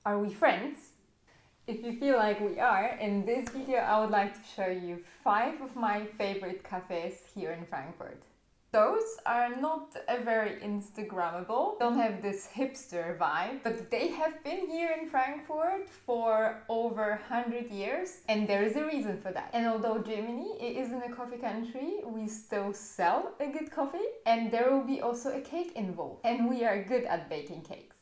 Are we friends? If you feel like we are, in this video I would like to show you 5 of my favorite cafes here in Frankfurt. Those are not very Instagrammable, don't have this hipster vibe, but they have been here in Frankfurt for over 100 years and there is a reason for that. And although Germany isn't a coffee country, we still sell a good coffee and there will be also a cake involved. And we are good at baking cakes.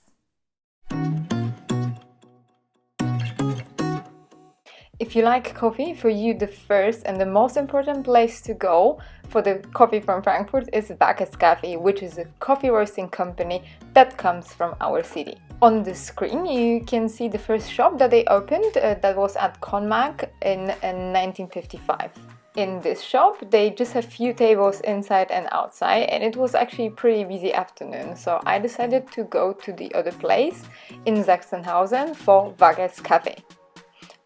If you like coffee, for you the first and the most important place to go for the coffee from Frankfurt is Bacchus Cafe, which is a coffee roasting company that comes from our city. On the screen you can see the first shop that they opened, that was at Konmak in 1955. In this shop they just have few tables inside and outside, and it was actually a pretty busy afternoon, so I decided to go to the other place in Sachsenhausen for Beggars Cafe.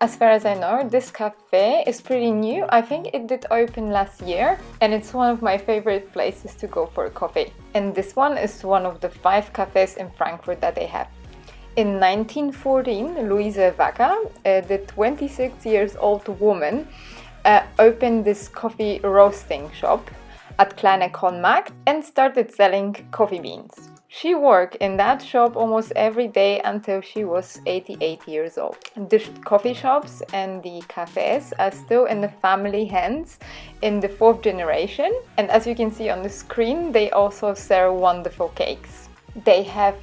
As far as I know, this cafe is pretty new. I think it did open last year and it's one of my favorite places to go for a coffee. And this one is one of the 5 cafes in Frankfurt that they have. In 1914, Louise Wacker, the 26 years old woman, opened this coffee roasting shop at Kleine Konmak and started selling coffee beans. She worked in that shop almost every day until she was 88 years old. The coffee shops and the cafes are still in the family hands in the 4th generation, and as you can see on the screen, they also sell wonderful cakes. They have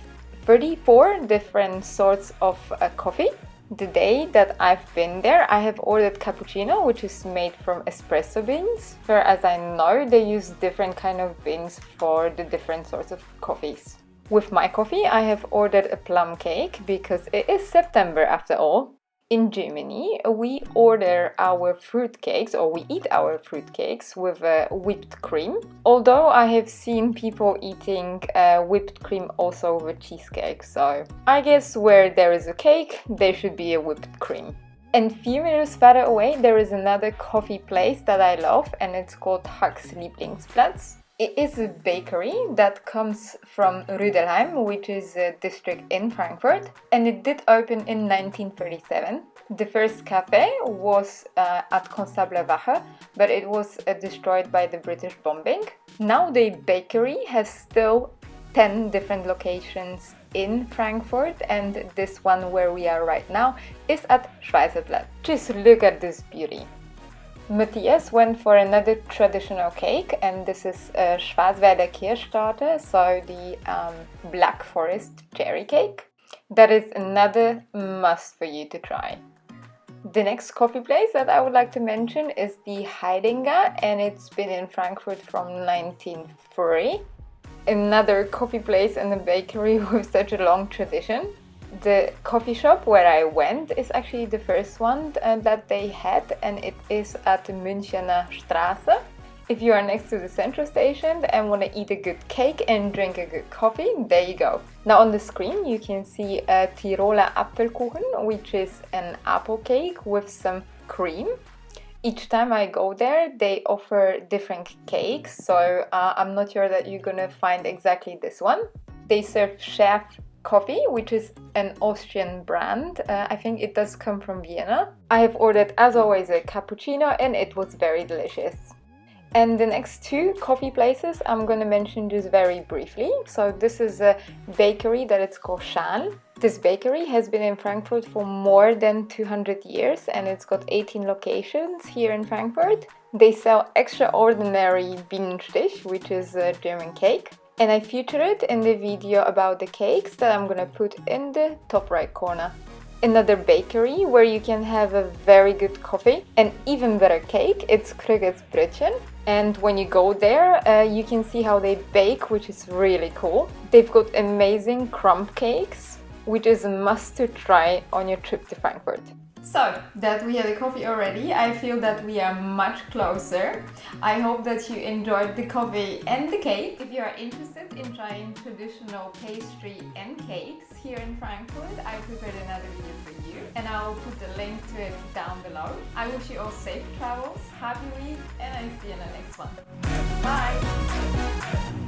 34 different sorts of coffee. The day that I've been there, I have ordered cappuccino, which is made from espresso beans. Whereas I know they use different kind of beans for the different sorts of coffees. With my coffee, I have ordered a plum cake because it is September after all. In Germany, we order our fruit cakes, or we eat our fruit cakes with whipped cream. Although I have seen people eating whipped cream also with cheesecake, so I guess where there is a cake, there should be a whipped cream. And few meters further away, there is another coffee place that I love, and it's called Hack's Lieblingsplatz. It is a bakery that comes from Rüdelheim, which is a district in Frankfurt, and it did open in 1937. The first cafe was at Constablerwache, but it was destroyed by the British bombing. Now the bakery has still 10 different locations in Frankfurt, and this one where we are right now is at Schweizerplatz. Just look at this beauty. Matthias went for another traditional cake, and this is Schwarzwälder Kirschtorte, so the Black Forest cherry cake. That is another must for you to try. The next coffee place that I would like to mention is the Highdinga, and it's been in Frankfurt from 1903. Another coffee place and a bakery with such a long tradition. The coffee shop where I went is actually the first one that they had, and it is at the Münchener Strasse. If you are next to the central station and want to eat a good cake and drink a good coffee, there you go. Now on the screen you can see a Tiroler Apfelkuchen, which is an apple cake with some cream. Each time I go there, they offer different cakes, so I'm not sure that you're gonna find exactly this one. They serve chef coffee, which is an Austrian brand. I think it does come from Vienna. I have ordered, as always, a cappuccino and it was very delicious. And the next 2 coffee places I'm going to mention just very briefly. So this is a bakery that it's called Schal. This bakery has been in Frankfurt for more than 200 years and it's got 18 locations here in Frankfurt. They sell extraordinary Bienenstich, which is a German cake. And I feature it in the video about the cakes that I'm gonna put in the top right corner. Another bakery where you can have a very good coffee and even better cake, it's Gretchen. And when you go there, you can see how they bake, which is really cool. They've got amazing crumb cakes, which is a must to try on your trip to Frankfurt. So, that we had a coffee already, I feel that we are much closer. I hope that you enjoyed the coffee and the cake. If you are interested in trying traditional pastry and cakes here in Frankfurt, I prepared another video for you and I will put the link to it down below. I wish you all safe travels, happy week, and I see you in the next one. Bye!